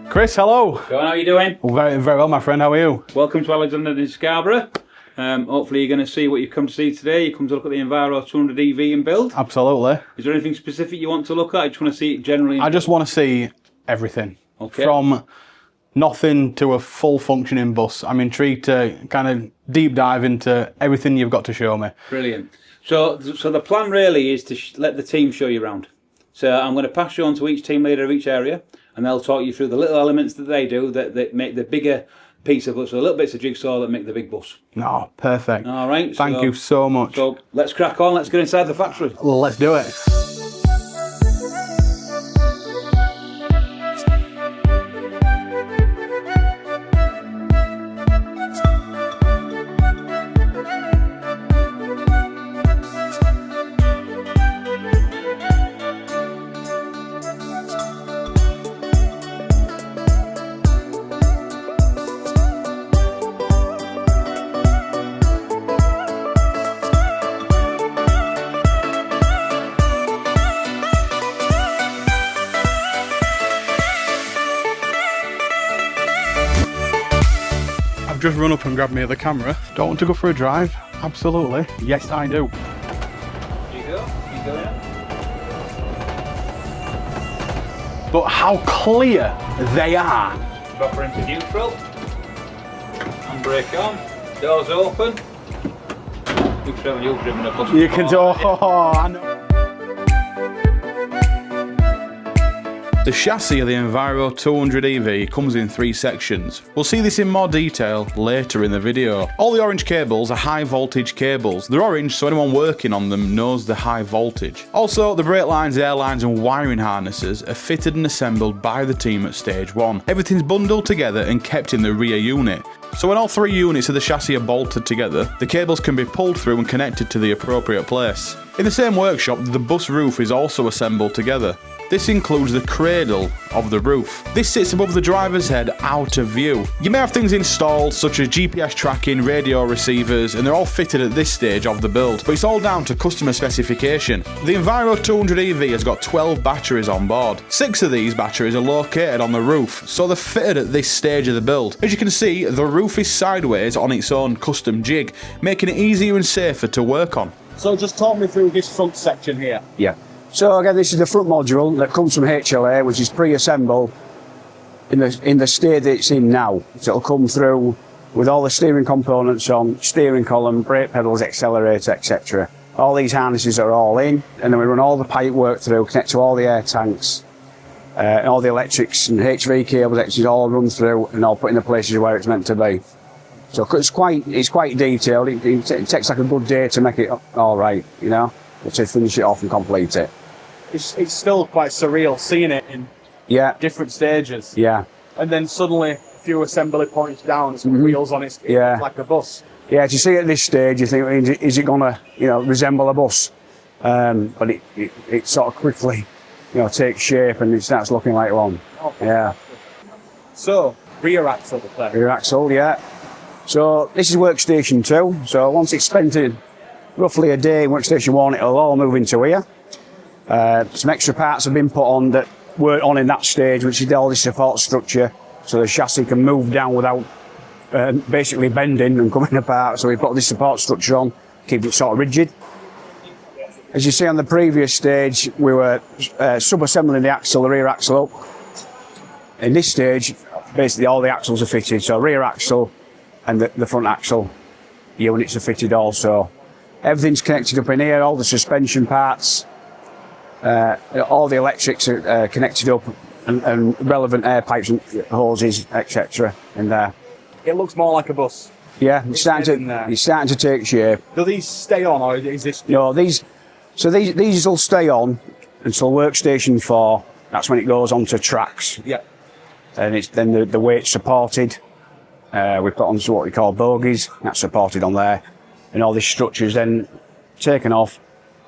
Chris, hello. John, how are you doing? Very, very well, my friend. How are you? Welcome to Alexander in Scarborough. Hopefully you're going to see what you've come to see today. You come to look at the Enviro200EV in build. Absolutely. Is there anything specific you want to look at? I just want to see it generally. I just want to see everything. Okay. From nothing to a full functioning bus. I'm intrigued to kind of deep dive into everything you've got to show me. Brilliant. So the plan really is to let the team show you around. So I'm going to pass you on to each team leader of each area, and they'll talk you through the little elements that they do that make the bigger piece of bus, so the little bits of jigsaw that make the big bus. Oh, perfect. All right. Thank you so much. So let's crack on. Let's get inside the factory. Well, let's do it. I've just run up and grabbed me the camera. Don't want to go for a drive? Absolutely. Yes, I do. Here you go. You go in. But how clear they are. Bumper into neutral. Handbrake on. Doors open. You've driven a bus. You can do. Oh, I know. The chassis of the Enviro200EV comes in 3 sections. We'll see this in more detail later in the video. All the orange cables are high voltage cables. They're orange so anyone working on them knows the high voltage. Also, the brake lines, air lines and wiring harnesses are fitted and assembled by the team at stage 1. Everything's bundled together and kept in the rear unit. So when all 3 units of the chassis are bolted together, the cables can be pulled through and connected to the appropriate place. In the same workshop, the bus roof is also assembled together. This includes the cradle of the roof. This sits above the driver's head out of view. You may have things installed such as GPS tracking, radio receivers, and they're all fitted at this stage of the build, but it's all down to customer specification. The Enviro200EV has got 12 batteries on board. 6 of these batteries are located on the roof, so they're fitted at this stage of the build. As you can see, the roof is sideways on its own custom jig, making it easier and safer to work on. So just talk me through this front section here. Yeah. So again, this is the front module that comes from HLA, which is pre-assembled in the state that it's in now. So it'll come through with all the steering components on, steering column, brake pedals, accelerator, etc. All these harnesses are all in, and then we run all the pipe work through, connect to all the air tanks, and all the electrics and HV cables, actually all run through and all put in the places where it's meant to be. So it's quite detailed. It takes like a good day to make it all right, you know, to finish it off and complete it. It's still quite surreal seeing it in different stages. Yeah. And then suddenly a few assembly points down, it's got wheels on it, like a bus. Yeah, to see it at this stage, you think, is it going to, resemble a bus? But it sort of quickly, takes shape and it starts looking like one. Okay. Yeah. So, rear axle then. Rear axle, yeah. So this is workstation 2. So once it's spent in roughly a day in workstation 1, it'll all move into here. Some extra parts have been put on that weren't on in that stage, which is all the support structure, so the chassis can move down without basically bending and coming apart. So we put this support structure on, keep it sort of rigid. As you see on the previous stage, we were sub-assembling the rear axle up. In this stage, basically all the axles are fitted, so rear axle and the front axle units are fitted also. Everything's connected up in here, all the suspension parts, all the electrics are connected up, and relevant air pipes and hoses, etc. in there. It looks more like a bus. Yeah, it's starting to take shape. Do these stay on, or is this? No, these will stay on until workstation 4. That's when it goes onto tracks. Yeah. And it's then the weight's supported. We put onto what we call bogies. That's supported on there, and all this structure is then taken off,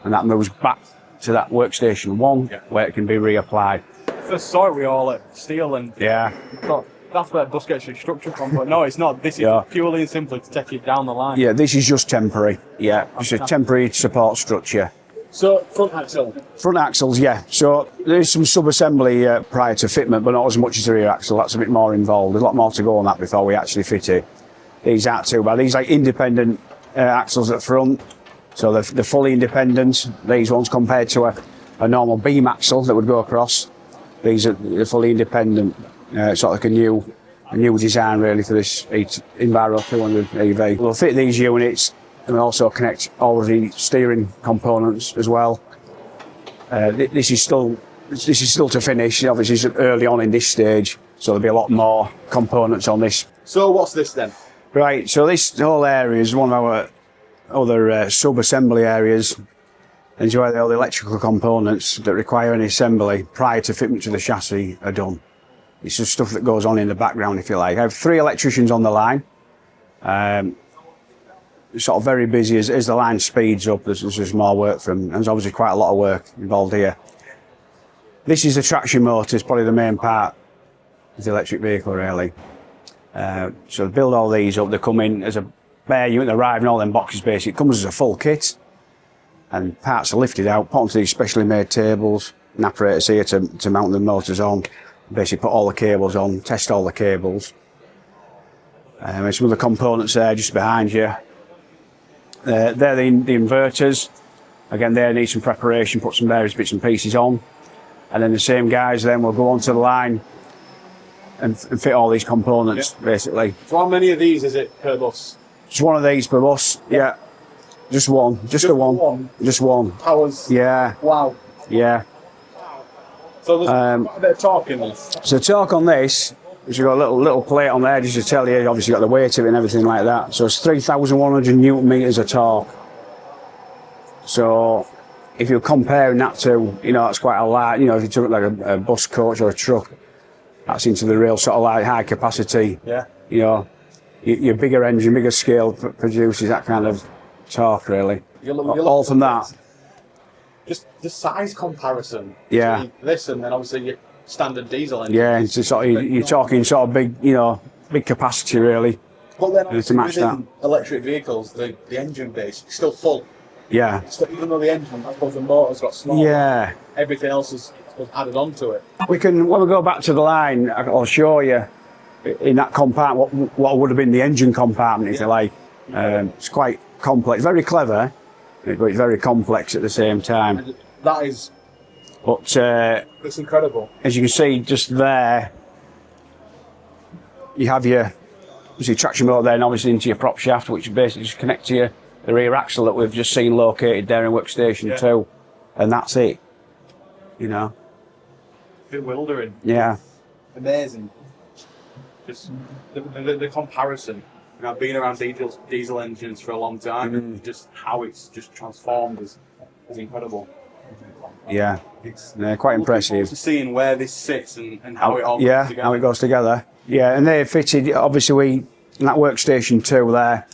and that moves back to that workstation 1 where it can be reapplied. First saw it, we all at steel and yeah. thought that's where bus gets your structure from, but no, it's not. This is purely and simply to take it down the line. Yeah, this is just temporary. Yeah, just a temporary support structure. So, front axle? Front axles, yeah. So there's some sub-assembly prior to fitment, but not as much as the rear axle. That's a bit more involved. There's a lot more to go on that before we actually fit it. These aren't too bad. These are independent axles at front, so they're fully independent. These ones compared to a normal beam axle that would go across. These are fully independent. Sort of like a new design really for this Enviro200EV. We'll fit these units and also connect all of the steering components as well. This is still to finish. Obviously, it's early on in this stage, so there'll be a lot more components on this. So what's this then? Right. So this whole area is one of our other sub-assembly areas. And it's where all the electrical components that require an assembly prior to fitment to the chassis are done. It's just stuff that goes on in the background, if you like. I have 3 electricians on the line. Sort of very busy as the line speeds up. There's more work from, and there's obviously quite a lot of work involved here. This is the traction motor. It's probably the main part of the electric vehicle, really. So to build all these up, they come in as a bare unit. They arrive in all them boxes, basically. It comes as a full kit, and parts are lifted out, put onto these specially made tables, and apparatus here to mount the motors on. Basically put all the cables on, test all the cables. There's some other components there just behind you. They're the inverters. Again, they need some preparation, put some various bits and pieces on. And then the same guys then will go onto the line and fit all these components, basically. So how many of these is it per bus? Just one of these per bus, yeah. Just one, just the one. Just one. Powers? Yeah. Wow. Yeah. So there's quite a bit of torque in this. So torque on this, you've got a little plate on there just to tell you, obviously you've got the weight of it and everything like that. So it's 3,100 Newton meters of torque. So if you're comparing that to, that's quite a lot, if you took like a bus coach or a truck, that's into the real sort of like high capacity. Yeah. Your bigger engine, bigger scale produces that kind of torque really. All from that. Just the size comparison between this and then obviously your standard diesel engine. Yeah, it's sort of, you're talking sort of big, big capacity really. But then to match that. Electric vehicles, the engine base is still full. Yeah. Even though the engine, I suppose the motor's got small. Yeah. Everything else is added onto it. When we go back to the line, I'll show you in that compartment what would have been the engine compartment, if you like. It's quite complex, very clever, but it's very complex at the same time. And that is. But it's incredible. As you can see, just there, you have your traction motor there, and obviously into your prop shaft, which basically just connects to the rear axle that we've just seen located there in workstation 2, and that's it. A bit bewildering. Yeah. Amazing. Just the comparison. I've been around diesel engines for a long time, and just how it's just transformed is incredible. Yeah, it's quite impressive. To seeing where this sits and how it all goes together. How it goes together. Yeah, and they're fitted. Obviously, in that workstation 2 there.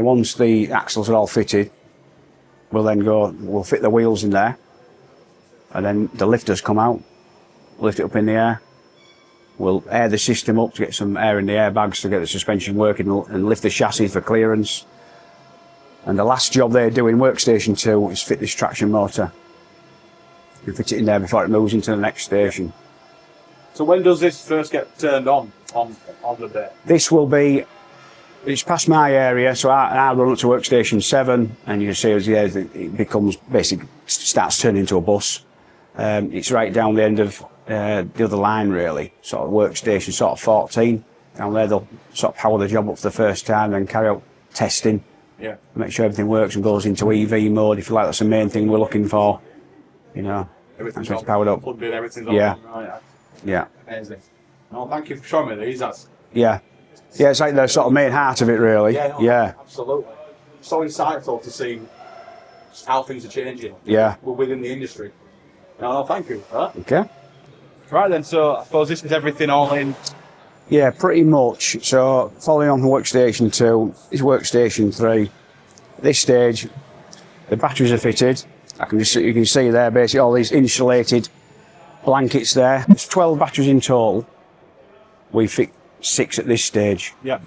Once the axles are all fitted, we'll fit the wheels in there, and then the lifters come out, lift it up in the air. We'll air the system up to get some air in the airbags to get the suspension working and lift the chassis for clearance. And the last job they do in workstation 2 is fit this traction motor. You fit it in there before it moves into the next station. So when does this first get turned on the bit? This will be, it's past my area, so I run up to workstation 7, and you can see as it becomes, basically starts turning into a bus. It's right down the end of the other line really, sort of workstation sort of 14. Down there they'll sort of power the job up for the first time and carry out testing. Yeah. Make sure everything works and goes into EV mode, if you like. That's the main thing we're looking for. Everything's it's powered up. Everything's yeah. Right. Yeah. Amazing. Well, thank you for showing me these. Yeah, it's like the sort of main heart of it really. Yeah. Absolutely. So insightful to see just how things are changing. Yeah. Within the industry. No, thank you. Okay. Right then, so I suppose this is everything all in. Yeah, pretty much. So following on from workstation 2 is workstation 3. At this stage, the batteries are fitted. You can see there basically all these insulated blankets there. There's 12 batteries in total. We fit 6 at this stage. Yeah.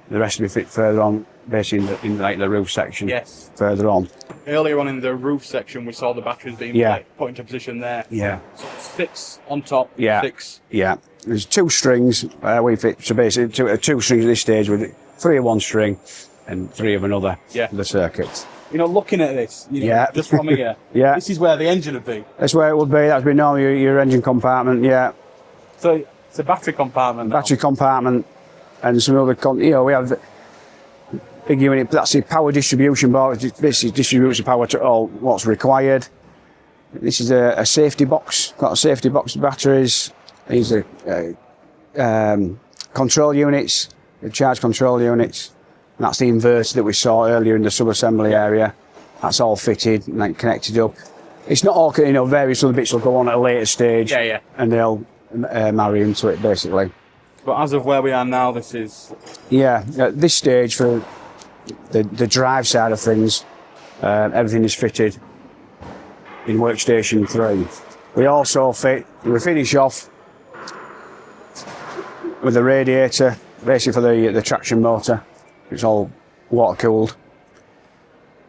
The rest will be fit further on, basically in like the roof section. Yes. Further on. Earlier on in the roof section, we saw the batteries being put into position there. Yeah. So it's 6 on top. Yeah. 6. Yeah. There's 2 strings. We fit, so basically 2 strings at this stage with 3 of one string and 3 of another. Yeah. The circuits. You know, looking at this, just from here, Yeah. this is where the engine would be. That's where it would be. That'd be normally your engine compartment. Yeah. So it's a battery compartment. Battery compartment and some other, we have big unit. That's the power distribution box. It basically distributes the power to all what's required. This is a safety box. Got a safety box of batteries. These are control units, the charge control units. And that's the inverter that we saw earlier in the sub-assembly area. That's all fitted and then connected up. It's not all, various other bits will go on at a later stage. Yeah, yeah. And they'll marry into it, basically. But as of where we are now, this is... Yeah, at this stage for the drive side of things, everything is fitted in workstation 3. We finish off with the radiator, basically for the traction motor. It's all water cooled.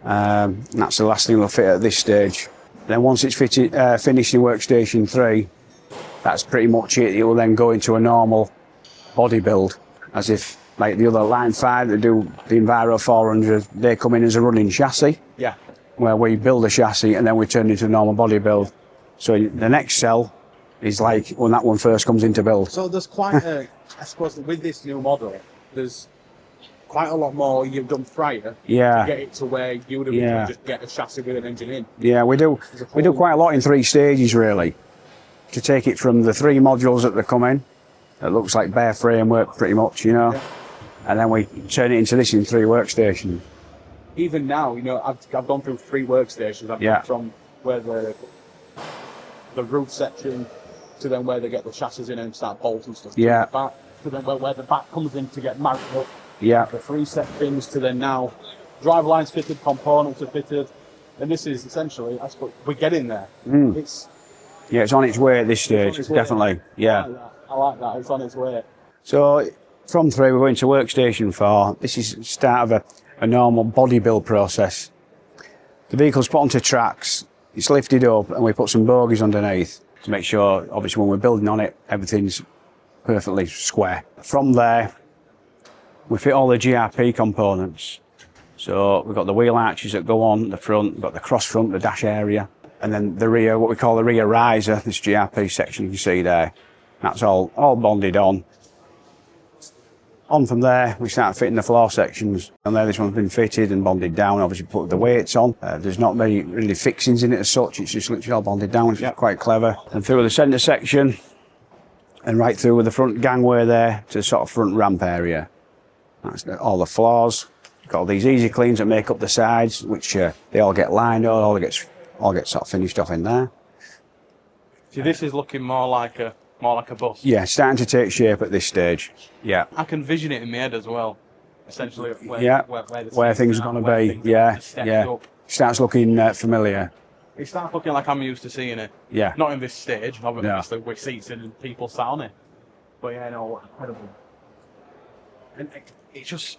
That's the last thing we'll fit at this stage. Then once it's finished in workstation 3, that's pretty much it. It will then go into a normal body build, as if like the other line 5 that do the Enviro200, they come in as a running chassis. Yeah. Where we build a chassis and then we turn it into a normal body build. So the next cell is like when that one first comes into build. So there's quite a, I suppose with this new model, there's quite a lot more you've done prior to get it to where you would have just get a chassis with an engine in. Yeah, we do quite a lot in 3 stages really, to take it from the 3 modules that they come in. It looks like bare framework pretty much, and then we turn it into this in 3 workstations. Even now, I've gone through 3 workstations. I've gone from where the roof section to then where they get the chassis in and start bolting stuff. Yeah. Back, to then where the back comes in to get married up. Yeah. The 3 sections to then now drive lines fitted, components are fitted, and this is essentially, I suppose, we're getting there. It's on its way at this stage, definitely. Yeah. I like that. It's on its way. So from 3 we're going to workstation 4. This is the start of a normal body build process. The vehicle's put onto tracks, it's lifted up, and we put some bogies underneath to make sure, obviously, when we're building on it, everything's perfectly square. From there, we fit all the GRP components. So we've got the wheel arches that go on the front, we've got the cross front, the dash area, and then the rear, what we call the rear riser, this GRP section you can see there. That's all bonded on. On from there, we start fitting the floor sections. And there, this one's been fitted and bonded down, obviously put the weights on. There's not many really fixings in it as such, it's just literally all bonded down, which is quite clever. And through the centre section, and right through with the front gangway there to the sort of front ramp area. That's all the floors. Got all these easy cleans that make up the sides, which they all get lined up, all get sort of finished off in there. See, this is looking more like a bus. Yeah, starting to take shape at this stage. Yeah. I can vision it in my head as well. Essentially, where things are going to be. Yeah. Starts looking familiar. It starts looking like I'm used to seeing it. Yeah. Not in this stage, obviously, with seats and people sat on it. But incredible. And it's just,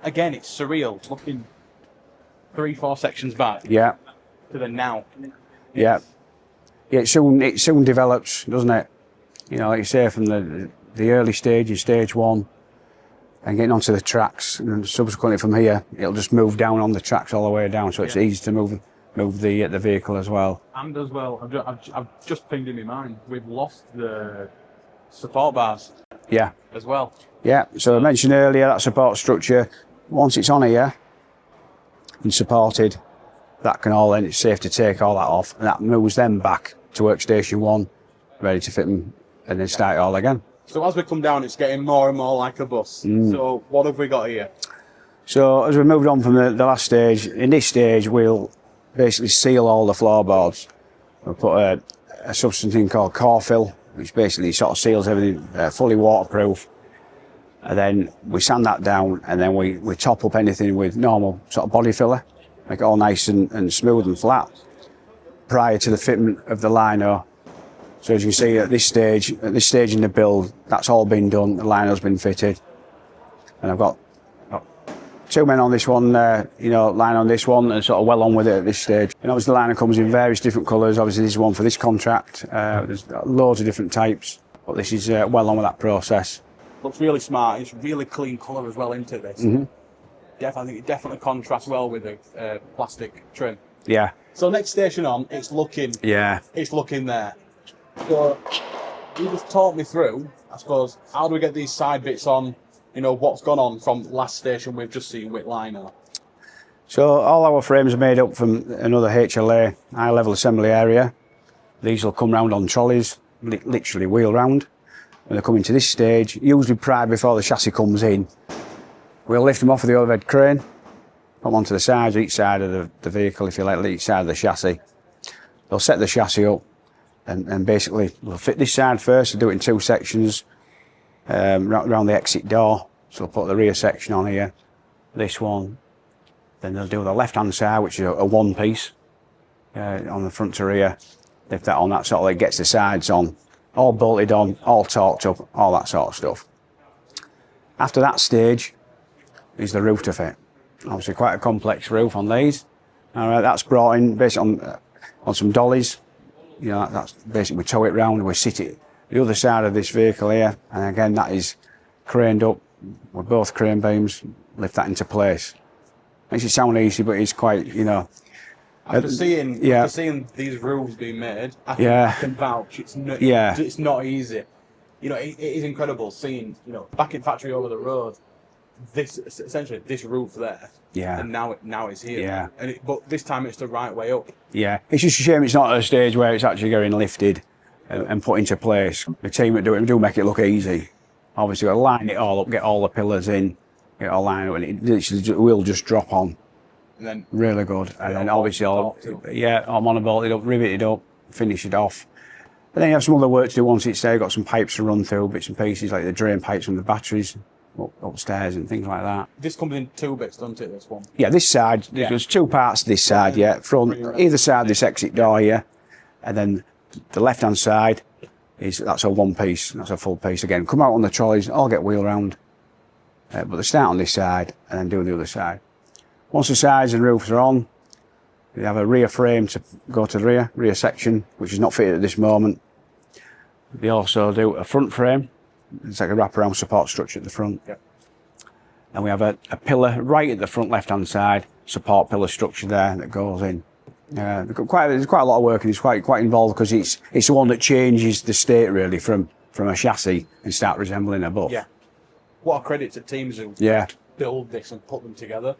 again, it's surreal. Looking 3-4 sections back. Yeah. To the now. Yeah. Yeah, it soon develops, doesn't it? Like you say, from the early stages, stage 1, and getting onto the tracks, and subsequently from here, it'll just move down on the tracks all the way down, so it's easy to move the vehicle as well. And as well, I've just pinged in my mind, we've lost the support bars. Yeah. As well. Yeah, so I mentioned earlier that support structure, once it's on here and supported, that can all, then it's safe to take all that off, and that moves them back to workstation 1, ready to fit them, and then start it all again. So as we come down, it's getting more and more like a bus. So what have we got here? So as we moved on from the last stage, in this stage we'll basically seal all the floorboards. We'll put a substance in called core fill, which basically sort of seals everything, fully waterproof. And then we sand that down, and then we top up anything with normal sort of body filler, make it all nice and smooth and flat. Prior to the fitment of the lino, So as you can see at this stage in the build, that's all been done, the liner's been fitted. And I've got 2 men on this one, line on this one, and sort of well on with it at this stage. And obviously the liner comes in various different colours. Obviously this is one for this contract. There's loads of different types, but this is well on with that process. Looks really smart. It's really clean colour as well into this. I think it definitely contrasts well with the plastic trim. Yeah. So next station on, it's looking there. So you just talk me through, I suppose, how do we get these side bits on? You know, what's gone on from last station we've just seen with liner. So all our frames are made up from another HLA, high level assembly area. These will come round on trolleys, literally wheel round. When they come into this stage, usually prior before the chassis comes in, we'll lift them off with the overhead crane, put them onto the sides, each side of the vehicle, if you like, each side of the chassis. They'll set the chassis up and basically we'll fit this side first, we'll do it in 2 sections around the exit door. So we'll put the rear section on here, this one, then they'll do the left hand side, which is a 1 piece on the front to rear, lift that on, that sort of like gets the sides on, all bolted on, all torqued up, all that sort of stuff. After that stage is the roof to fit. Obviously quite a complex roof on these. Alright, that's brought in based on some dollies. You know, that's basically we tow it round, we sit it the other side of this vehicle here, and again that is craned up with both crane beams, lift that into place. Makes it sound easy, but it's quite, you know. After seeing these roofs being made, I can vouch. It's not easy. You know, it is incredible seeing, you know, back in factory over the road, essentially this roof there. Yeah. And now it's here. Yeah. But this time it's the right way up. Yeah. It's just a shame it's not at a stage where it's actually getting lifted and put into place. The team that do make it look easy. Obviously, got to line it all up, get all the pillars in, get it all lined up, and it literally will just drop on. And then really good. And then obviously all monobolted up, riveted up, finish it off. And then you have some other work to do once it's there. You've got some pipes to run through, bits and pieces like the drain pipes from the batteries upstairs and things like that. This comes in 2 bits, doesn't it, this one? Yeah, this side, there's 2 parts to this side, front, either side of this exit door here, and then the left-hand side, that's a 1 piece, that's a full piece again. Come out on the trolleys, all get wheel round, but they start on this side and then do the other side. Once the sides and roofs are on, we have a rear frame to go to the rear section, which is not fitted at this moment. They also do a front frame. It's like a wraparound support structure at the front. Yep. And we have a pillar right at the front left-hand side, support pillar structure there that goes in. There's quite a lot of work, and it's quite involved because it's the one that changes the state really from a chassis and start resembling a bus. Yeah. What a credit to teams who build this and put them together.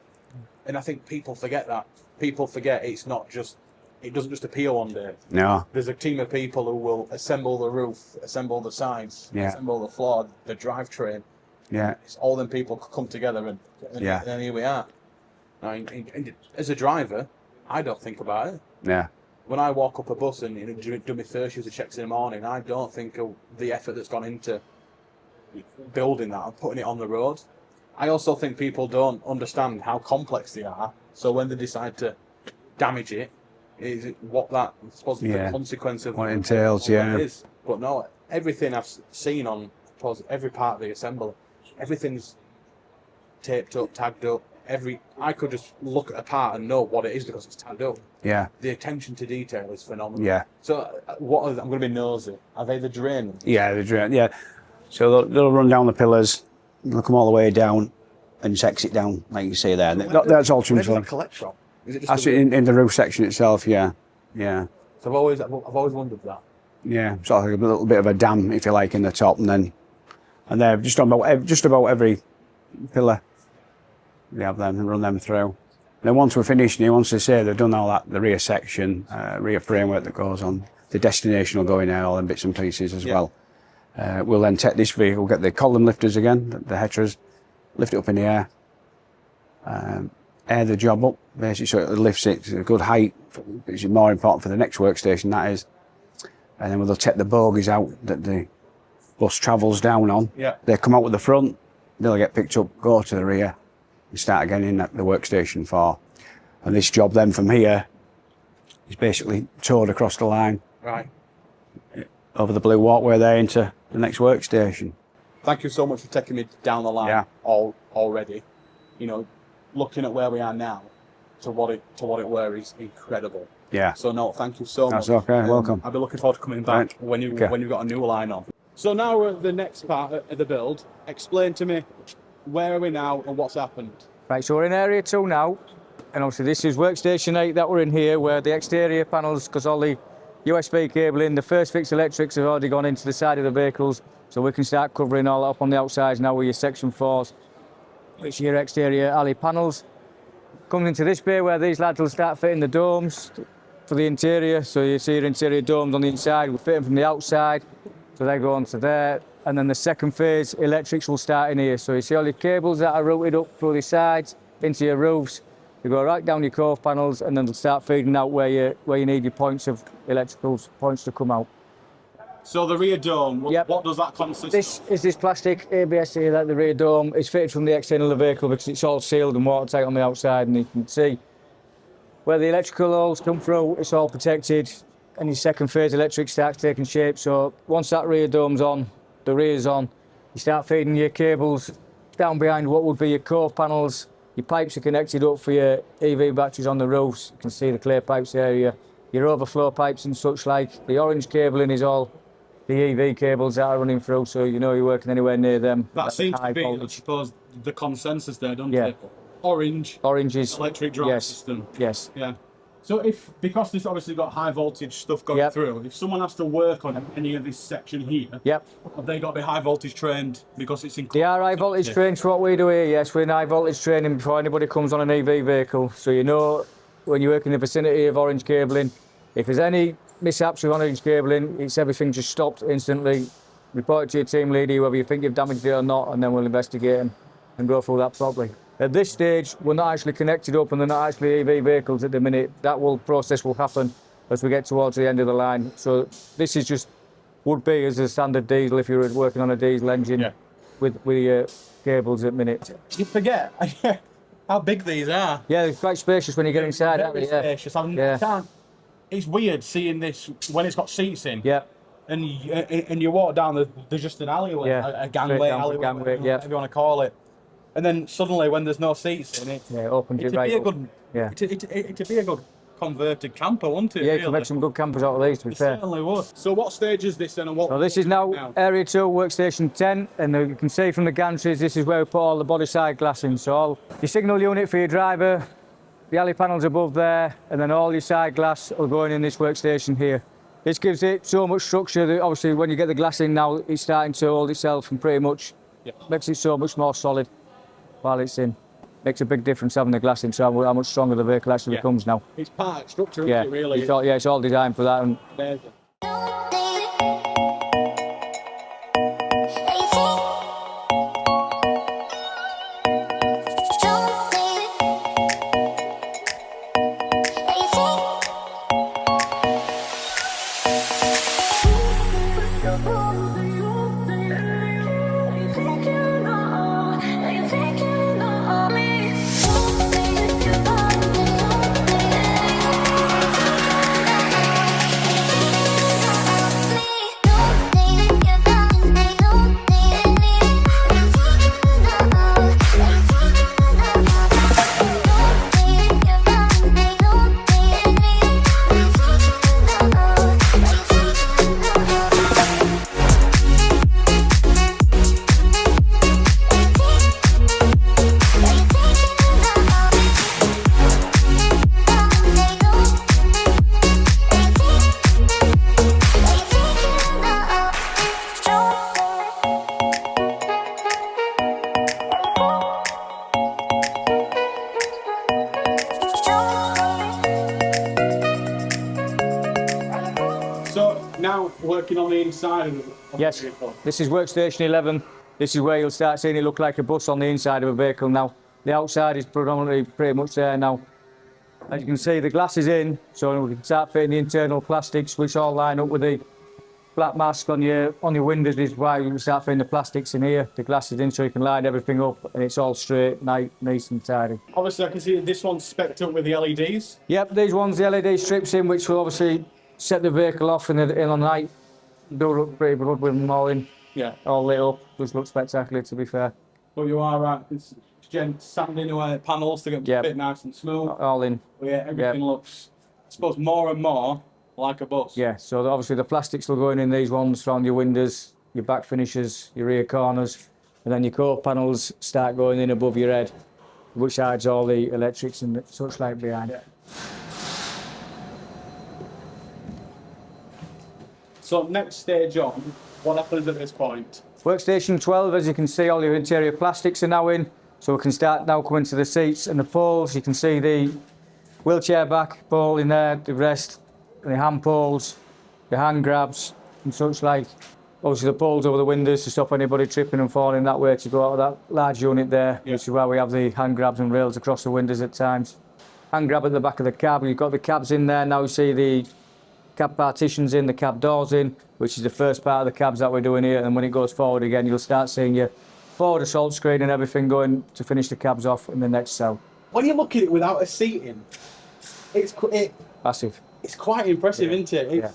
And I think people forget that. People forget it doesn't just appear one day. No. There's a team of people who will assemble the roof, assemble the sides, assemble the floor, the drivetrain. Yeah. It's all them people come together and here we are. Now, as a driver, I don't think about it. Yeah. When I walk up a bus and do my first user checks in the morning, I don't think of the effort that's gone into building that and putting it on the road. I also think people don't understand how complex they are. So when they decide to damage it, is what that I suppose the consequence of what it entails. Yeah. It is. But no, everything I've seen on every part of the assembly, everything's taped up, tagged up. I could just look at a part and know what it is because it's tagged up. Yeah. The attention to detail is phenomenal. Yeah. So I'm going to be nosy. Are they the drain? Yeah, the drain. Yeah. So they'll run down the pillars, they'll come all the way down and just exit down, like you see there. That's all trim. Where does it collect from? Is it just actually in the roof section itself? Yeah. Yeah. So I've always wondered that. Yeah. Sort of like a little bit of a dam, if you like, in the top, and they're just about every pillar. They have them and run them through. And then once we're finished, once they say they've done all that, the rear section, rear framework that goes on, the destination will go in there, all them bits and pieces as well. We'll then take this vehicle, get the column lifters again, the hetras, lift it up in the air, air the job up, basically, so it lifts it to a good height, which is more important for the next workstation, that is. And then we'll take the bogies out that the bus travels down on. Yeah. They come out with the front, they'll get picked up, go to the rear, and start again in the workstation 4. And this job then from here is basically towed across the line. Right. over the blue walkway there into the next workstation. Thank you so much for taking me down the line already. You know, looking at where we are now to what it were is incredible. Yeah. So no, thank you so much. That's okay. Welcome. I'll be looking forward to coming back when you've got a new line on. So now we're at the next part of the build. Explain to me, where are we now and what's happened? Right, so we're in area 2 now, and obviously this is workstation 8 that we're in here, where the exterior panels, because all the USB cabling, the first fix electrics have already gone into the side of the vehicles, so we can start covering all that up on the outsides now with your section 4s, which are your exterior alley panels. Comes into this bay where these lads will start fitting the domes for the interior, so you see your interior domes on the inside, we'll fit them from the outside, so they go onto there. And then the second phase electrics will start in here. So you see all your cables that are routed up through the sides into your roofs. They go right down your cove panels, and then they'll start feeding out where you need your points of electrical points to come out. So the rear dome, what does that consist This of? is this plastic ABS here that the rear dome is fitted from the external of the vehicle, because it's all sealed and watertight on the outside, and you can see where the electrical holes come through, it's all protected, and your second phase electric starts taking shape. So once that rear dome's on, the rear's on, you start feeding your cables down behind what would be your cove panels. Your pipes are connected up for your EV batteries on the roofs. You can see the clear pipes area, your overflow pipes and such like. The orange cabling is all the EV cables that are running through, so you know you're working anywhere near them. That seems to be, I suppose, the consensus there, doesn't it? Orange is electric drive system. Yes. Yeah. So because this obviously got high voltage stuff going through, if someone has to work on any of this section here, have they got to be high voltage trained because it's included? They are high voltage trained for what we do here, yes. We're in high voltage training before anybody comes on an EV vehicle. So you know when you work in the vicinity of orange cabling, if there's any mishaps with orange cabling, it's everything just stopped instantly. Report it to your team leader, whether you think you've damaged it or not, and then we'll investigate and go through that properly. At this stage, we're not actually connected up and they're not actually EV vehicles at the minute. That process will happen as we get towards the end of the line. So this is just, would be as a standard diesel if you were working on a diesel engine with your cables at the minute. You forget how big these are. Yeah, they're quite spacious when you get inside, aren't they? Spacious. It's weird seeing this when it's got seats in. Yeah. And you walk down, there's just an alleyway, a gangway, whatever you want to call it. And then suddenly, when there's no seats in it, opens it right up. It'd be a good converted camper, wouldn't it? Yeah, you can make some good campers out of these, to be fair. It certainly would. So what stage is this then? And what? So this is now Area 2, Workstation 10, and you can see from the gantries, this is where we put all the body side glass in. So all your signal unit for your driver, the alley panels above there, and then all your side glass are going in this workstation here. This gives it so much structure that obviously when you get the glass in now, it's starting to hold itself and pretty much makes it so much more solid while it's in. Makes a big difference having the glass in, so how much stronger the vehicle actually becomes now. It's part of structure, isn't it, really? It's all designed for that. And amazing. Now working on the inside of the vehicle. This is workstation 11. This is where you'll start seeing it look like a bus on the inside of a vehicle now. The outside is predominantly pretty much there now. As you can see, the glass is in, so we can start fitting the internal plastics, which all line up with the black mask on your windows. Is why you can start fitting the plastics in here. The glass is in, so you can line everything up, and it's all straight, nice and tidy. Obviously, I can see this one's spec'd up with the LEDs. Yep, these ones, the LED strips in, which will obviously set the vehicle off in the night do look pretty good with them all in. Yeah. All lit up. Does look spectacular, to be fair. But you are right. It's sanded into panels to get fit nice and smooth. All in. But yeah, everything looks, I suppose, more and more like a bus. Yeah, so obviously the plastics will go in these ones around your windows, your back finishes, your rear corners, and then your core panels start going in above your head, which hides all the electrics and such like behind. Yeah. So next stage on, what happens at this point? Workstation 12, as you can see, all your interior plastics are now in, so we can start now coming to the seats and the poles. You can see the wheelchair back pole in there, the rest, the hand poles, the hand grabs and such like. Obviously the poles over the windows to stop anybody tripping and falling that way to go out of that large unit there, which is why we have the hand grabs and rails across the windows at times. Hand grab at the back of the cab, you've got the cabs in there, now you see the cab partitions in, the cab doors in, which is the first part of the cabs that we're doing here, and when it goes forward again you'll start seeing your forward assault screen and everything going to finish the cabs off in the next cell. When you look at it without a seating, it's Massive. It's quite impressive, isn't it?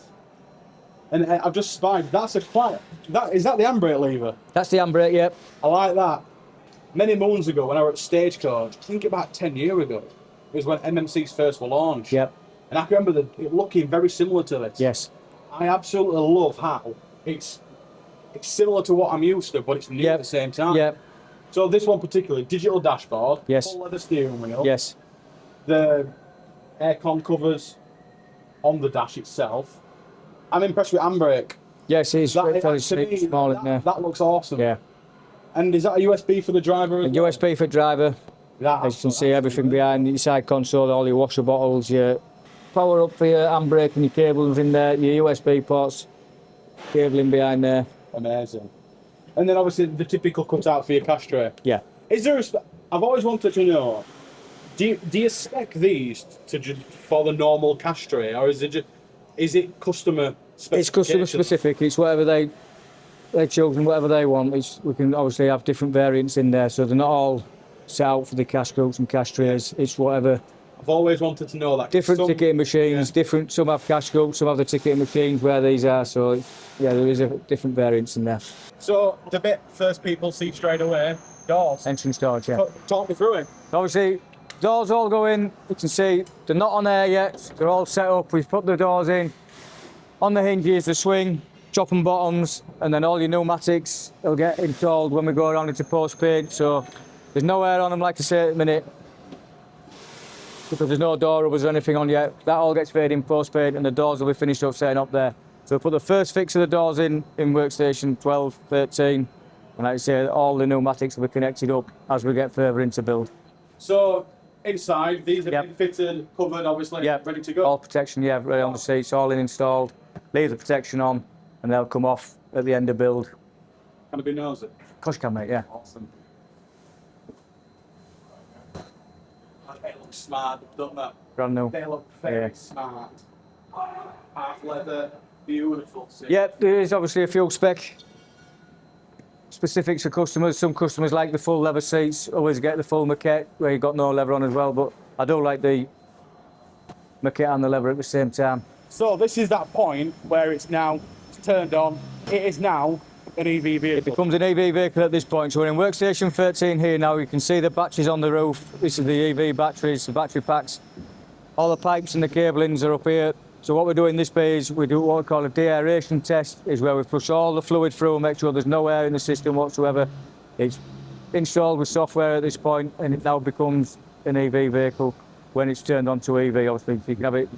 And I've just spied, is that the handbrake lever? That's the handbrake, yep. I like that. Many moons ago when I was at Stagecoach, I think about 10 years ago, it was when MMCs first were launched. Yep. And I can remember it looking very similar to this. Yes. I absolutely love how it's similar to what I'm used to, but it's new at the same time. Yep. So this one particularly, digital dashboard, yes. full leather steering wheel. Yes. The aircon covers on the dash itself. I'm impressed with handbrake. Yes, it's fairly small in there. That looks awesome. Yeah. And is that a USB for the driver as well? USB for driver. As you can see, everything behind your side console, all your washer bottles, your power up for your handbrake and your cables in there, your USB ports, cabling behind there. Amazing. And then obviously the typical cutout for your cash tray. Yeah. Is there I've always wanted to know, do you spec these for the normal cash tray, or is it customer specific? It's customer specific. It's whatever they choose and whatever they want. We can obviously have different variants in there, so they're not all set out for the cash groups and cash trays. It's whatever. I've always wanted to know that. Different ticketing machines, different. Some have cash groups, some have the ticketing machines where these are. So yeah, there is a different variants in there. So the bit first people see straight away, doors. Entrance doors, yeah. Talk me through it. Obviously, doors all go in. You can see they're not on air yet. They're all set up. We've put the doors in. On the hinges, the swing, top and bottoms, and then all your pneumatics will get installed when we go around into post-paint. So there's no air on them, like I say at the minute, because there's no door rubbers or anything on yet. That all gets fitted in post-paint, and the doors will be finished up setting up there. So we put the first fix of the doors in workstation 12, 13, and like I say, all the pneumatics will be connected up as we get further into build. So inside, these have been fitted, covered, obviously, ready to go. All protection, ready on the seats, all in installed. Leave the protection on, and they'll come off at the end of build. Can I be nosy? Of course you can, mate, yeah. Awesome. They look smart, don't they? Brand new. They look very smart. Half leather, beautiful. Yeah, there is obviously a few specifics for customers. Some customers like the full leather seats, always get the full maquette where you've got no leather on as well, but I do like the maquette and the leather at the same time. So this is that point where it's now turned on. It is now an EV vehicle. It becomes an EV vehicle at this point. So we're in workstation 13 here now. You can see the batteries on the roof. This is the EV batteries, the battery packs. All the pipes and the cablings are up here. So what we do in this bay is we do what we call a de-aeration test, is where we push all the fluid through, make sure there's no air in the system whatsoever. It's installed with software at this point, and it now becomes an EV vehicle when it's turned on to EV, obviously. So you can have it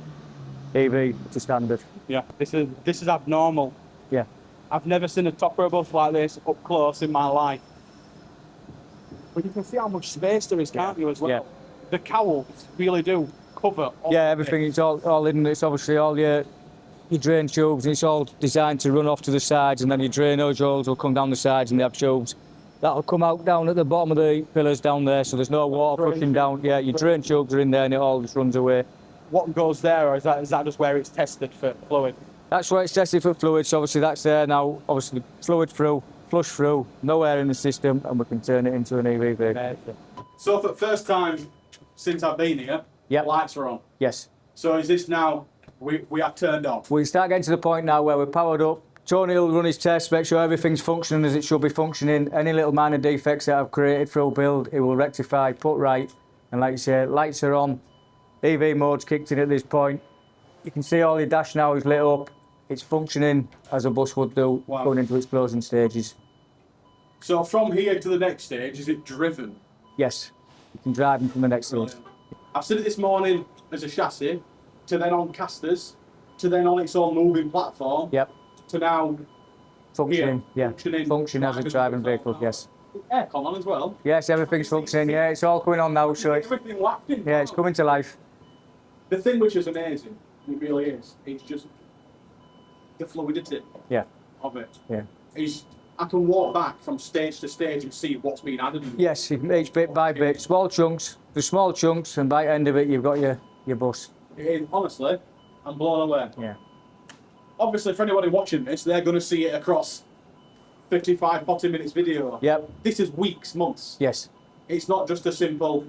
EV to standard. Yeah, this is abnormal. Yeah. I've never seen a topper bus like this up close in my life. But you can see how much space there is, can't you, as well? Yeah. The cowls really do cover all everything. It's all in. It's obviously all your drain tubes, and it's all designed to run off to the sides, and then your drainage holes will come down the sides, and they have tubes that'll come out down at the bottom of the pillars down there, so there's no water pushing down. Yeah, your drain tubes are in there, and it all just runs away. What goes there, or is that just where it's tested for fluid? That's where it's tested for fluid, so obviously that's there now. Obviously fluid through, flush through, no air in the system, and we can turn it into an EV vehicle. So for the first time since I've been here, lights are on. Yes. So is this now, we are turned on? We start getting to the point now where we're powered up, Tony will run his tests, make sure everything's functioning as it should be functioning. Any little minor defects that I've created through build, it will rectify, put right. And like you say, lights are on, EV mode's kicked in at this point. You can see all your dash now is lit up. It's functioning as a bus would do, going into its closing stages. So from here to the next stage, is it driven? Yes, you can drive them from the next stage. I've seen it this morning as a chassis, to then on casters, to then on its own moving platform, Yep. to now Functioning, here, yeah. Function as a driving vehicle, yes. Aircon on as well. Yes, everything's functioning, yeah. It's all coming on now, so it's, Everything lapped in. yeah, it's coming to life. The thing which is amazing, it really is, it's just the fluidity Yeah, of it. yeah. I can walk back from stage to stage and see what's been added. Yes, each bit by bit, small chunks, the small chunks, and by the end of it, you've got your bus. Honestly, I'm blown away. Yeah. Obviously, for anybody watching this, they're going to see it across 35, 40 minutes video. Yep. This is weeks, months. Yes. It's not just a simple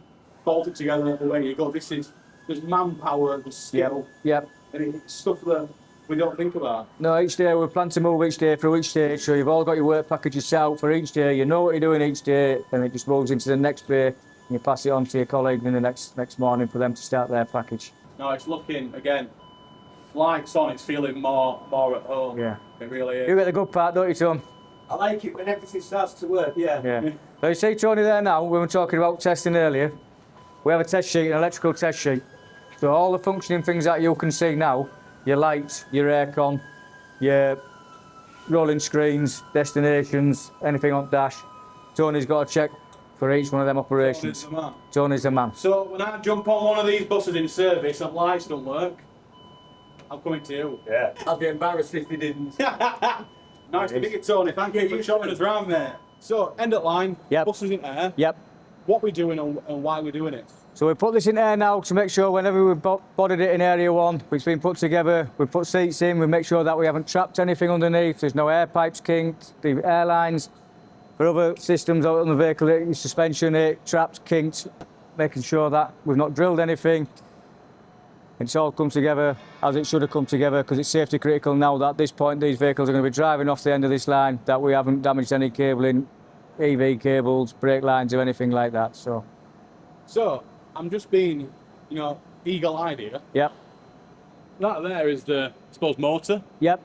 bolt it together and away you go. There's manpower, there's skill, Yep. and it's stuff that we don't think about. No, each day we plan to move each day through each stage, so you've all got your work packages set out for each day. You know what you're doing each day, and it just moves into the next bay, and you pass it on to your colleague in the next morning for them to start their package. No, it's looking again. Lights on, it's feeling more at home. Yeah. It really is. You get the good part, don't you, Tom? I like it when everything starts to work, yeah. Yeah. So you see Tony there now, we were talking about testing earlier. We have a test sheet, an electrical test sheet. So all the functioning things that you can see now, your lights, your aircon, your rolling screens, destinations, anything on dash, Tony's got a check for each one of them operations. Tony's the man. So when I jump on one of these buses in service and lights don't work, I'm coming to you. Yeah. I'd be embarrassed if they didn't. Nice to meet you, Tony. Thank you for showing us around there. So, end at line, Yep. buses in air. Yep. What we're doing and why we're doing it. So we put this in air now to make sure whenever we've bodied it in area 1, it's been put together, we put seats in, we make sure that we haven't trapped anything underneath, there's no air pipes kinked, the airlines, for other systems out on the vehicle, suspension, trapped, kinked, making sure that we've not drilled anything. It's all come together as it should have come together, because it's safety critical now that at this point these vehicles are going to be driving off the end of this line, that we haven't damaged any cabling, EV cables, brake lines or anything like that. So I'm just being, eagle-eyed here. Yep. That there is the, I suppose, motor. Yep.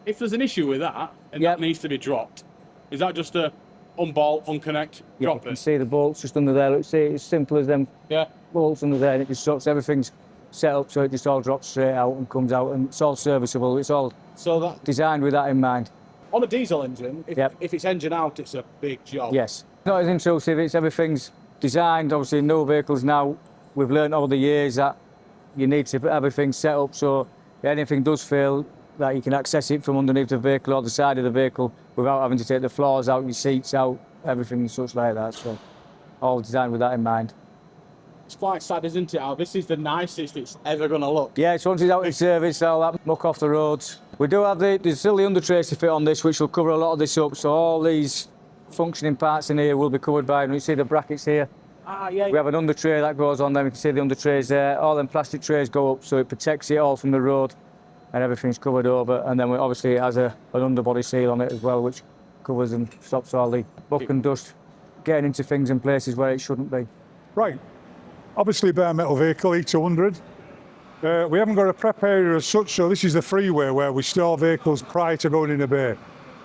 If there's an issue with that, and Yep. that needs to be dropped, is that just a unbolt, unconnect, You drop can it? see the bolts just under there. Let's see, it's simple as them Yeah. bolts under there, and it just sorts everything's set up so it just all drops straight out and comes out, and it's all serviceable. It's all So that, designed with that in mind. on a diesel engine, if it's engine out, it's a big job. Yes. Not as intrusive, it's everything's designed. Obviously, no vehicles now, we've learned over the years that you need to have everything set up so if anything does fail, that you can access it from underneath the vehicle or the side of the vehicle without having to take the floors out, your seats out, everything and such like that. So, all designed with that in mind. It's quite sad, isn't it, how this is the nicest it's ever going to look. Yeah, it's once it's out in service, all that muck off the roads. We do have there's still the under trace to fit on this, which will cover a lot of this up, so all these functioning parts in here will be covered by, and you see the brackets here. Ah, yeah. We have an under tray that goes on there, you can see the under trays there. All them plastic trays go up, so it protects it all from the road, and everything's covered over. And then obviously it has an underbody seal on it as well, which covers and stops all the muck and dust getting into things in places where it shouldn't be. Right, obviously bare metal vehicle, E200. We haven't got a prep area as such, so this is the freeway where we store vehicles prior to going in a bay.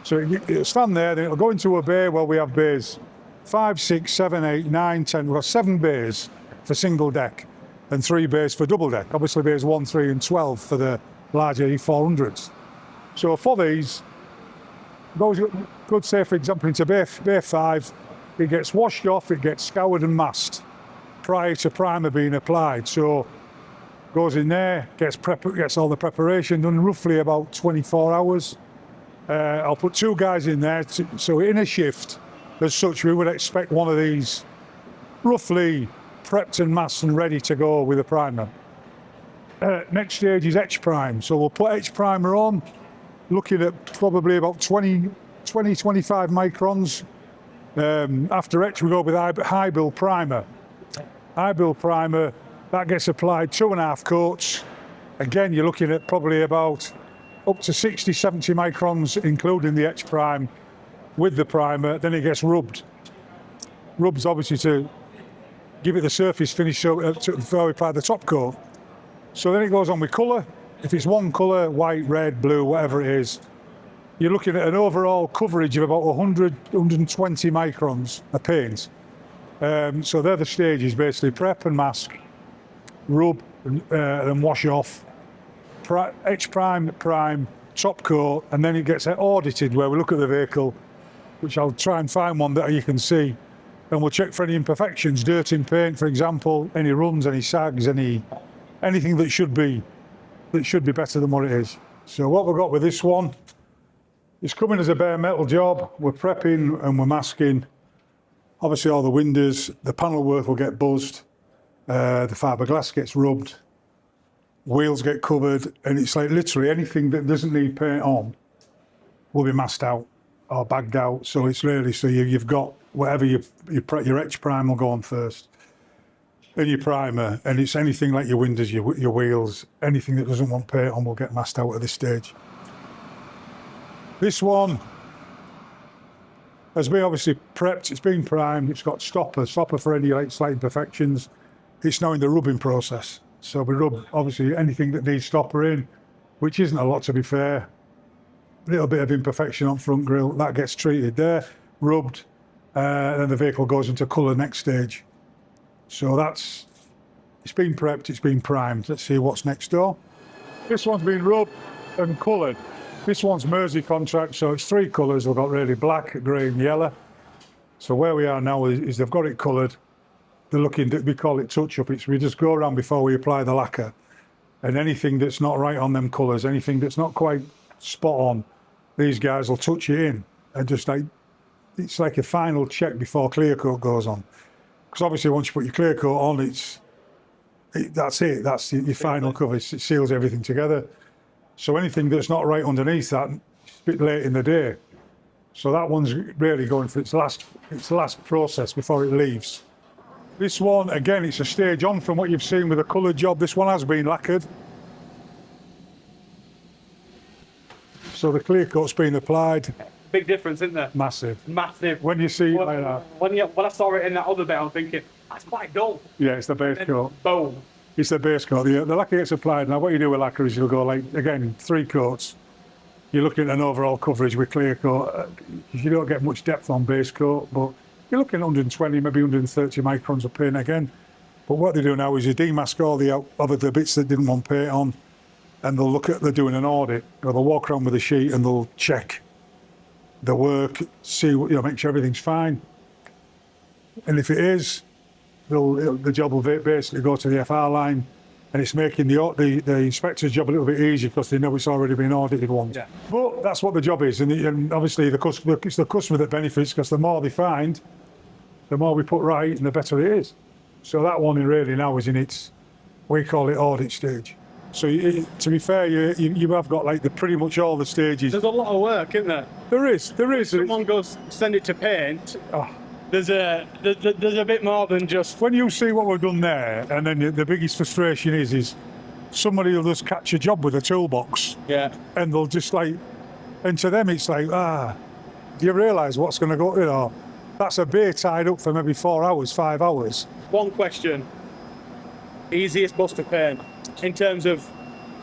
So it'll stand there, then it'll go into a bay where we have bays 5, 6, 7, 8, 9, 10. We've got 7 bays for single deck and 3 bays for double deck. Obviously bays 1, 3 and 12 for the larger E400s. So for these, those could say for example into bay 5, it gets washed off, it gets scoured and masked prior to primer being applied. So goes in there, gets all the preparation done, roughly about 24 hours. I'll put 2 guys in there, so in a shift, as such, we would expect one of these roughly prepped and masked and ready to go with a primer. Next stage is etch prime, so we'll put etch primer on, looking at probably about 20-25 microns. After etch, we go with high build primer. High build primer, that gets applied 2.5 coats. Again, you're looking at probably about up to 60, 70 microns, including the etch prime with the primer. Then it gets rubbed. Rubs obviously to give it the surface finish before we apply the top coat. So then it goes on with colour. If it's one colour, white, red, blue, whatever it is, you're looking at an overall coverage of about 100, 120 microns of paint. So they're the stages, basically: prep and mask, rub and wash off, etch prime, top coat, and then it gets audited where we look at the vehicle, which I'll try and find one that you can see, and we'll check for any imperfections, dirt in paint, for example, any runs, any sags, anything that should be better than what it is. So what we've got with this one, it's coming as a bare metal job. We're prepping and we're masking. Obviously all the windows, the panel work will get buzzed, the fiberglass gets rubbed, wheels get covered, and it's like literally anything that doesn't need paint on will be masked out or bagged out. So it's really, so you've got whatever your etch prime will go on first, and your primer, and it's anything like your windows, your wheels, anything that doesn't want paint on will get masked out at this stage. This one has been obviously prepped, it's been primed, it's got stopper for any like slight imperfections. It's now in the rubbing process. So we rub obviously anything that needs stopper in, which isn't a lot to be fair. A little bit of imperfection on front grille, that gets treated there, rubbed, then the vehicle goes into colour next stage. So it's been prepped, it's been primed. Let's see what's next door. This one's been rubbed and coloured. This one's Mersey contract, so it's 3 colours. We've got really black, grey and yellow. So where we are now is they've got it coloured. They're looking, we call it touch-up. We just go around before we apply the lacquer. And anything that's not right on them colours, anything that's not quite spot on, these guys will touch it in. And just like, it's like a final check before clear coat goes on. Because obviously once you put your clear coat on, that's it. That's your final cover. It seals everything together. So anything that's not right underneath that, it's a bit late in the day. So that one's really going for its last process before it leaves. This one, again, it's a stage on from what you've seen with the colour job. This one has been lacquered. So the clear coat's been applied. Big difference, isn't there? Massive. Massive. When you see it like that. When I saw it in that other bit, I'm thinking, that's quite dull. Yeah, it's the base coat. Boom. It's the base coat. The lacquer gets applied. Now what you do with lacquer is you'll go like, again, 3 coats. You're looking at an overall coverage with clear coat. You don't get much depth on base coat, but you're looking at 120, maybe 130 microns of paint again. But what they do now is you demask all the bits that didn't want paint on, and they're doing an audit, or they'll walk around with a sheet and they'll check the work, see, make sure everything's fine. And if it is, the job will basically go to the FR line, and it's making the inspector's job a little bit easier because they know it's already been audited once. Yeah. But that's what the job is, and obviously it's the customer that benefits, because the more they find, the more we put right and the better it is. So that one really now is in its, we call it audit stage. So to be fair, you have got like pretty much all the stages. There's a lot of work, isn't there? There is. Someone goes send it to paint. Oh. There's a bit more than just. When you see what we've done there, and then the biggest frustration is somebody will just catch a job with a toolbox. Yeah. And they'll just like, and to them it's like, do you realise what's going to go? That's a bay tied up for maybe 4 hours, 5 hours. One question: easiest bus to paint in terms of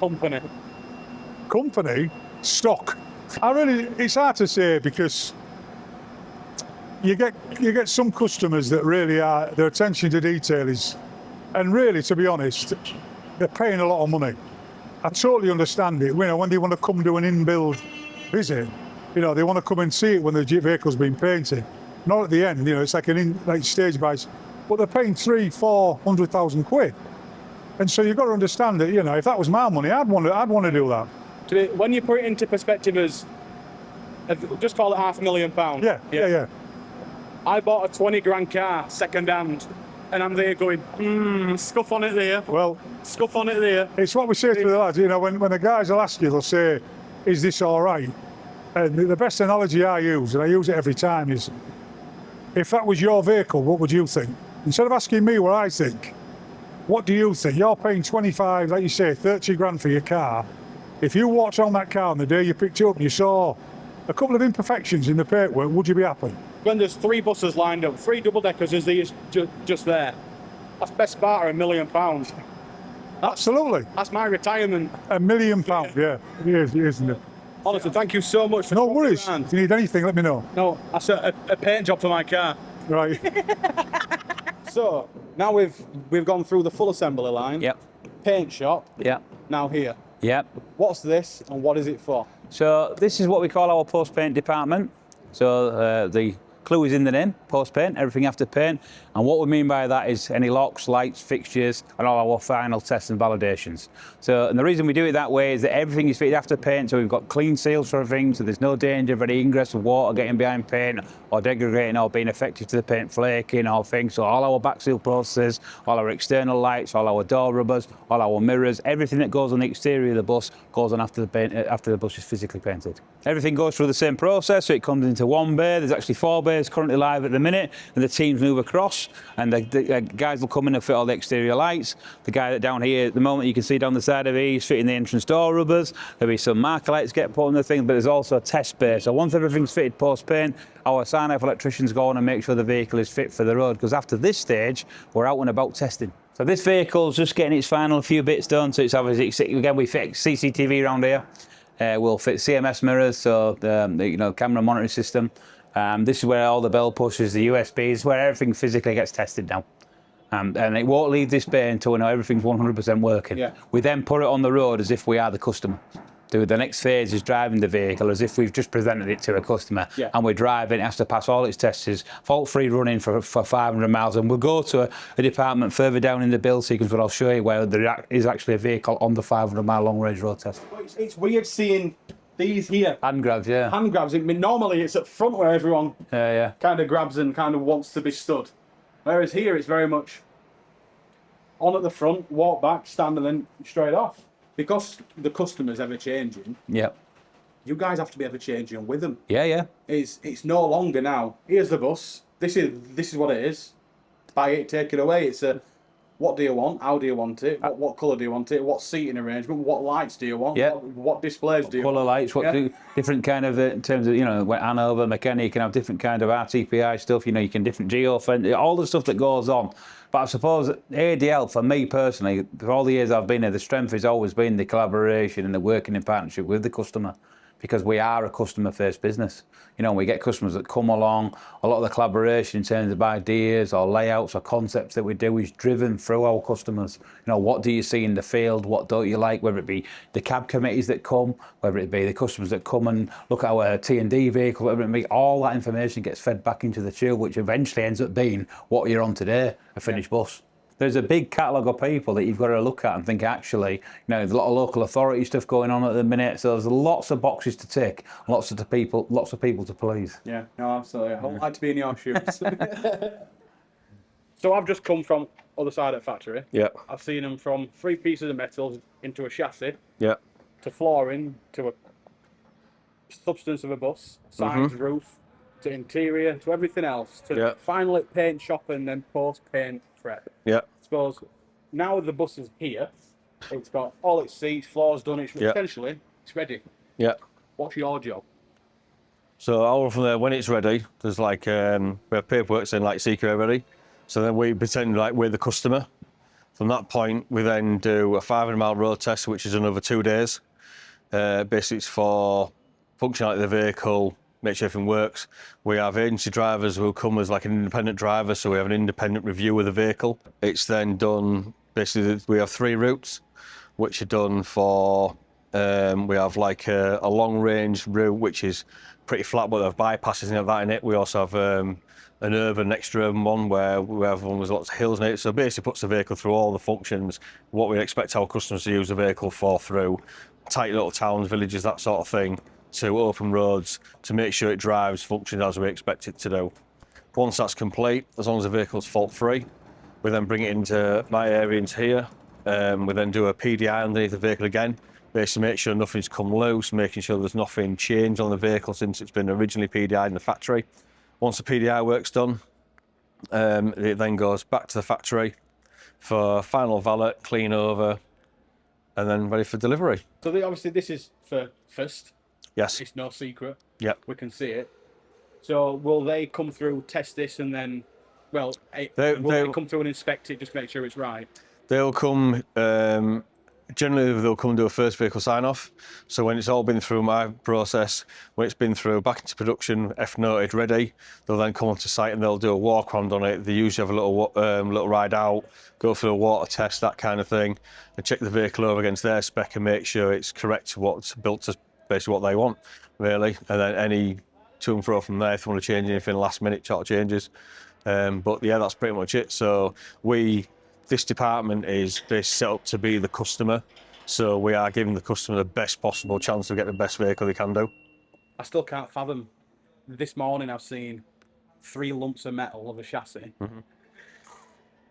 company? Company, stock. It's hard to say, because you get some customers that really are, their attention to detail is, and really, to be honest, they're paying a lot of money. I totally understand it. When they want to come do an in-build visit, they want to come and see it when the vehicle's been painted. Not at the end, it's like stage by, but they're paying 300,000-400,000 quid. And so you've got to understand that, if that was my money, I'd want to do that. When you put it into perspective as, just call it £500,000. Yeah. I bought a 20 grand car, second hand, and I'm there going, scuff on it there. Well, scuff on it there. It's what we say to the lads, when the guys will ask you, they'll say, is this all right? And the best analogy I use, and I use it every time, is, if that was your vehicle, what would you think? Instead of asking me what I think, what do you think? You're paying 25, like you say, 30 grand for your car. If you walked on that car on the day you picked it up and you saw a couple of imperfections in the paintwork, would you be happy? When there's 3 buses lined up, 3 double-deckers as these just there, that's best part of £1 million. Absolutely. That's my retirement. £1 million, yeah. It is, isn't it? Honestly, thank you so much for No coming worries. around. If you need anything, let me know. No, that's a paint job for my car. Right. So, now we've gone through the full assembly line. Yep. Paint shop. Yep. Now here. Yep. What's this and what is it for? So this is what we call our post-paint department. So the clue is in the name, post-paint, everything after paint. And what we mean by that is any locks, lights, fixtures, and all our final tests and validations. So, and the reason we do it that way is that everything is fitted after paint, so we've got clean seals for everything, so there's no danger of any ingress of water getting behind paint or degrading or being effective to the paint flaking or things. So all our back seal processes, all our external lights, all our door rubbers, all our mirrors, everything that goes on the exterior of the bus goes on after the bus is physically painted. Everything goes through the same process, so it comes into one bay. There's actually 4 bays currently live at the minute, and the teams move across, and the guys will come in and fit all the exterior lights. The guy that down here, at the moment you can see down the side of here, he's fitting the entrance door rubbers. There'll be some marker lights get put on the thing, but there's also a test bay. So once everything's fitted post-paint, our sign-off electricians go on and make sure the vehicle is fit for the road, because after this stage, we're out and about testing. So this vehicle's just getting its final few bits done. So it's obviously, again, we fit CCTV around here. We'll fit CMS mirrors, so the camera monitoring system. This is where all the bell pushes, the USBs, where everything physically gets tested now. And it won't leave this bay until we know everything's 100% working. Yeah. We then put it on the road as if we are the customer. The next phase is driving the vehicle as if we've just presented it to a customer. Yeah. And we're driving, it has to pass all its tests, fault-free running for 500 miles. And we'll go to a department further down in the build sequence, but I'll show you where there is actually a vehicle on the 500-mile long-range road test. It's weird seeing these here. Hand grabs, yeah. Hand grabs. I mean, normally it's at front where everyone kind of grabs and kind of wants to be stood. Whereas here it's very much on at the front, walk back, stand and then straight off. Because the customer's ever changing, Yep. you guys have to be ever changing with them. Yeah. It's no longer now. Here's the bus. This is what it is. Buy it, take it away. It's a what do you want? How do you want it? What colour do you want it? What seating arrangement? What lights do you want? Yeah. What displays do you want? Colour lights, different kind of, in terms of, Hanover, mechanic, you can have different kind of RTPI stuff, you can different geofence, all the stuff that goes on. But I suppose ADL, for me personally, for all the years I've been here, the strength has always been the collaboration and the working in partnership with the customer, because we are a customer-faced business. We get customers that come along. A lot of the collaboration in terms of ideas or layouts or concepts that we do is driven through our customers. What do you see in the field? What don't you like? Whether it be the cab committees that come, whether it be the customers that come and look at our T&D vehicle, whatever it be, all that information gets fed back into the tube, which eventually ends up being what you're on today, a finished bus. There's a big catalogue of people that you've got to look at and think, actually, there's a lot of local authority stuff going on at the minute, so there's lots of boxes to tick, lots of people to please. Yeah, no, absolutely. I'd like to be in your shoes. So I've just come from other side of the factory. Yeah. I've seen them from 3 pieces of metal into a chassis. Yeah. To flooring, to a substance of a bus, sides, roof, to interior, to everything else, to finally paint shop and then post-paint prep. Yeah. I suppose now the bus is here, it's got all its seats, floors done, essentially, it's ready. Yeah. What's your job? So all from there, when it's ready, there's we have paperwork saying CQA ready. So then we pretend like we're the customer. From that point, we then do a 500-mile road test, which is another 2 days. Basically, it's for functionality of the vehicle, make sure everything works. We have agency drivers who come as an independent driver, so we have an independent review of the vehicle. It's then done, basically we have 3 routes, which are done for, we have a long range route, which is pretty flat, but they have bypasses and that in it. We also have an urban, extra urban one, where we have one with lots of hills in it. So basically puts the vehicle through all the functions, what we expect our customers to use the vehicle for, through tight little towns, villages, that sort of thing, to open roads, to make sure it drives, functions as we expect it to do. Once that's complete, as long as the vehicle's fault-free, we then bring it into my area, into here. We then do a PDI underneath the vehicle again, basically make sure nothing's come loose, making sure there's nothing changed on the vehicle since it's been originally PDI'd in the factory. Once the PDI work's done, it then goes back to the factory for final valet, clean over, and then ready for delivery. So obviously this is for first. Yes. It's no secret. Yep. We can see it. So will they come through, test this, and then, well, will they come through and inspect it, just make sure it's right? They'll come, generally they'll come and do a first vehicle sign-off. So when it's all been through my process, when it's been through back into production, F-noted, ready, they'll then come onto site and they'll do a walk around on it. They usually have a little ride out, go through a water test, that kind of thing, and check the vehicle over against their spec and make sure it's correct to what's built to basically what they want, really. And then any to and fro from there, if you want to change anything last minute, sort of changes. But yeah, that's pretty much it. So this department is set up to be the customer. So we are giving the customer the best possible chance to get the best vehicle they can do. I still can't fathom. This morning I've seen 3 lumps of metal of a chassis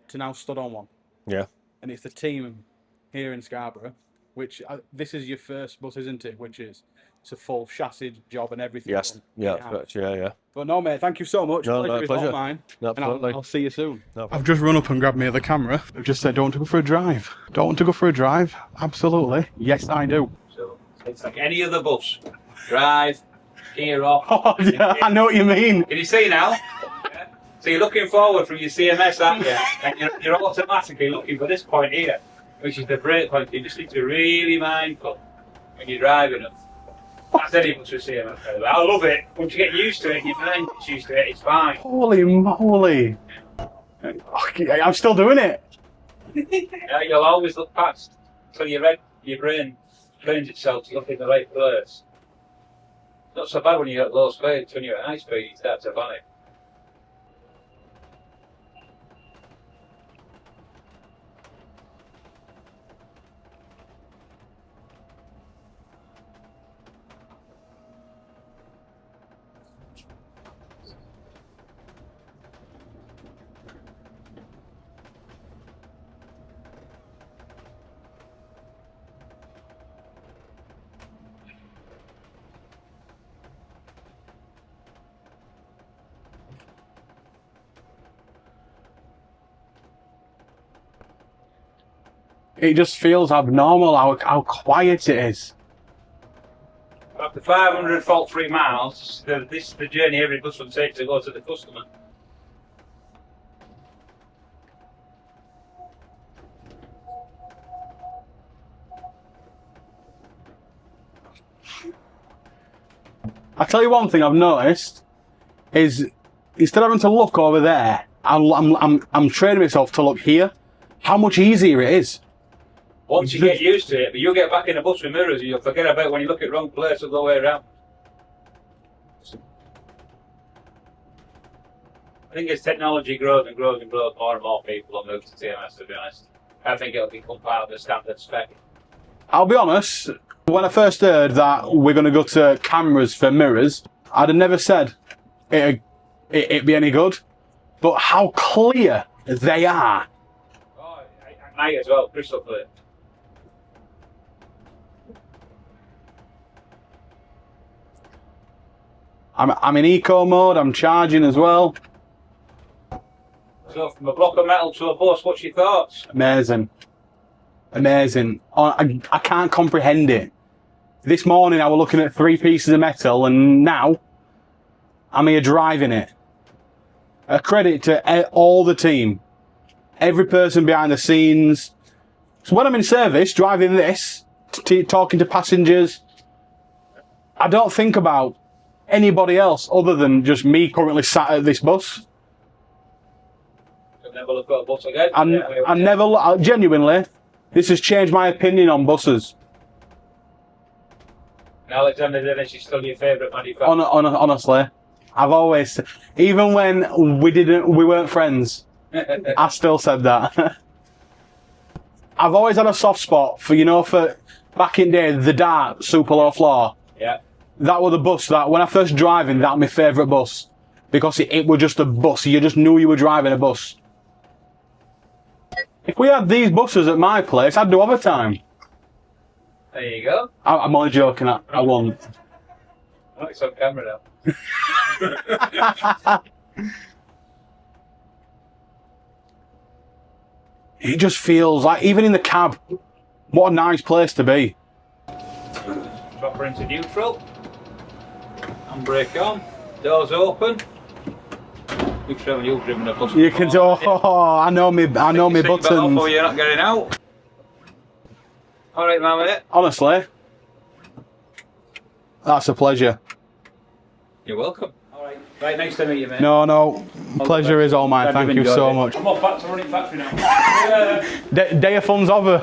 to now stood on one. Yeah. And it's the team here in Scarborough, which this is your first bus, isn't it? Which is, it's a full chassis job and everything. Yes. Yeah. But no, mate, thank you so much. No, Pleasure is pleasure. not mine. No, and absolutely. I'll see you soon. No, I've just run up and grabbed me the camera. I've just said, don't want to go for a drive. Don't want to go for a drive? Absolutely. Yes, I do. So it's like any other bus. Drive, gear off. Oh, yeah, I know what you mean. Can you see now? Yeah. So you're looking forward from your CMS, aren't you? And you're automatically looking for this point here, which is the brake point. You just need to be really mindful when you're driving them. That's any bus with CMS. I love it. Once you get used to it, your mind gets used to it, it's fine. Holy moly. Okay, I'm still doing it. Yeah, you'll always look past until your brain trains itself to look in the right place. Not so bad when you're at low speed. When you're at high speed, you start to panic. It just feels abnormal how quiet it is. After 500 fault-free miles, this is the journey every bus will take to go to the customer. I tell you one thing I've noticed is instead of having to look over there, I'm training myself to look here. How much easier it is. Once you get used to it, but you'll get back in a bus with mirrors and you'll forget about when you look at the wrong place or the way around. I think as technology grows and grows and grows, more and more people will move to TMS, to be honest. I think it'll become part of the standard spec. I'll be honest, when I first heard that we're going to go to cameras for mirrors, I'd have never said it'd be any good. But how clear they are. Oh, at night as well, crystal clear. I'm in eco mode, I'm charging as well. So from a block of metal to a bus, what's your thoughts? Amazing. Amazing. I can't comprehend it. This morning I was looking at 3 pieces of metal and now I'm here driving it. A credit to all the team. Every person behind the scenes. So when I'm in service, driving this, talking to passengers, I don't think about anybody else other than just me currently sat at this bus. You'll never look at a bus again. Genuinely, this has changed my opinion on buses. And Alexander Dennis is still your favourite manufacturer. Honestly, I've always, even when we weren't friends, I still said that. I've always had a soft spot for, for back in the day, the Dart super low floor. Yeah. That was the bus that, when I first driving, that was my favourite bus. Because it was just a bus. You just knew you were driving a bus. If we had these buses at my place, I'd do overtime. There you go. I'm only joking, I won't. Oh, it's on camera now. It just feels like, even in the cab, What a nice place to be. Drop her into neutral. Handbrake on. Doors open. You've driven a bus. You can do. Oh, I know me buttons. Off, you're not getting out. All right, mate. Honestly, that's a pleasure. You're welcome. All right. Right, nice to meet you, mate. No, pleasure is all mine. Thank you so much. I'm off back to running factory now. Day of fun's over.